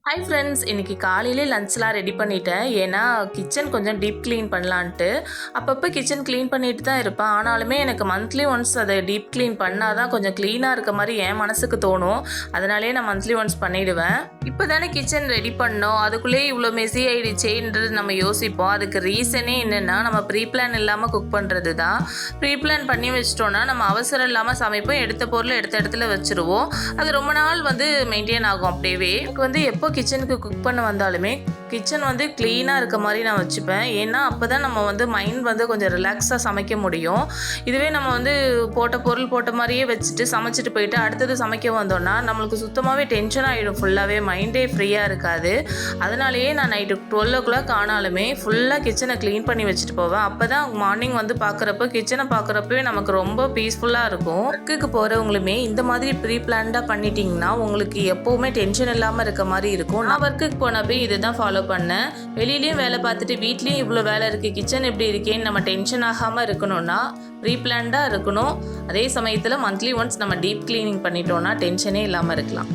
Hi friends, இன்றைக்கி காலையிலே லஞ்ச்லாம் ready பண்ணிட்டேன். ஏன்னா கிச்சன் கொஞ்சம் டீப் க்ளீன் பண்ணலான்ட்டு. அப்பப்போ கிச்சன் க்ளீன் பண்ணிட்டு தான் இருப்பேன். ஆனாலுமே எனக்கு மந்த்லி ஒன்ஸ் அதை டீப் க்ளீன் பண்ணால் தான் கொஞ்சம் க்ளீனாக இருக்க மாதிரி என் மனசுக்கு தோணும். அதனாலே நான் மந்த்லி ஒன்ஸ் பண்ணிவிடுவேன். இப்போ தானே கிச்சன் ரெடி பண்ணோம், அதுக்குள்ளேயே இவ்வளோ மெஸி ஆகிடுச்சேன்றது நம்ம யோசிப்போம். அதுக்கு ரீசனே என்னென்னா, நம்ம ப்ரீ பிளான் இல்லாமல் குக் பண்ணுறது தான். ப்ரீ பிளான் பண்ணி வச்சிட்டோன்னா நம்ம அவசரம் இல்லாமல் சமைப்போம். எடுத்த பொருளை எடுத்த இடத்துல வச்சுருவோம். அது ரொம்ப நாள் மெயின்டைன் ஆகும். அப்படியே எனக்கு எப்போ கிச்சனுக்கு குக் பண்ண வந்தாலுமே கிச்சன் க்ளீனாக இருக்க மாதிரி நான் வச்சுப்பேன். ஏன்னா அப்போ தான் நம்ம மைண்ட் கொஞ்சம் ரிலாக்ஸாக சமைக்க முடியும். இதுவே நம்ம போட்ட பொருள் போட்ட மாதிரியே வச்சுட்டு சமைச்சிட்டு போயிட்டு அடுத்தது சமைக்க வந்தோன்னா நம்மளுக்கு சுத்தமாகவே டென்ஷன் ஆகிடும். ஃபுல்லாகவே மைண்டே ஃப்ரீயாக இருக்காது. அதனாலேயே நான் நைட்டு 12 o'clock ஆனாலுமே ஃபுல்லாக கிச்சனை க்ளீன் பண்ணி வச்சுட்டு போவேன். அப்போ தான் மார்னிங் பார்க்குறப்ப கிச்சனை பார்க்குறப்பவே நமக்கு ரொம்ப பீஸ்ஃபுல்லாக இருக்கும். ஒர்க்குக்கு போகிறவங்களுமே இந்த மாதிரி ப்ரீ பிளான்டாக பண்ணிட்டீங்கன்னா உங்களுக்கு எப்போவுமே டென்ஷன் இல்லாமல் இருக்க மாதிரி இருக்கும். நான் ஒர்க்குக்கு போனப்போ இதுதான் ஃபாலோ பண்ணேன். வெளியிலயும் வேலை பார்த்துட்டு வீட்லயும் இவ்வளோ வேலை இருக்குது, கிச்சன் எப்படி இருக்கேன்னு நம்ம டென்ஷன் ஆகாமல் இருக்கணும்னா ப்ரீ பிளான்டாக இருக்கணும். அதே சமயத்தில் மந்த்லி ஒன்ஸ் நம்ம டீப் க்ளீனிங் பண்ணிட்டோம்னா டென்ஷனே இல்லாமல் இருக்கலாம்.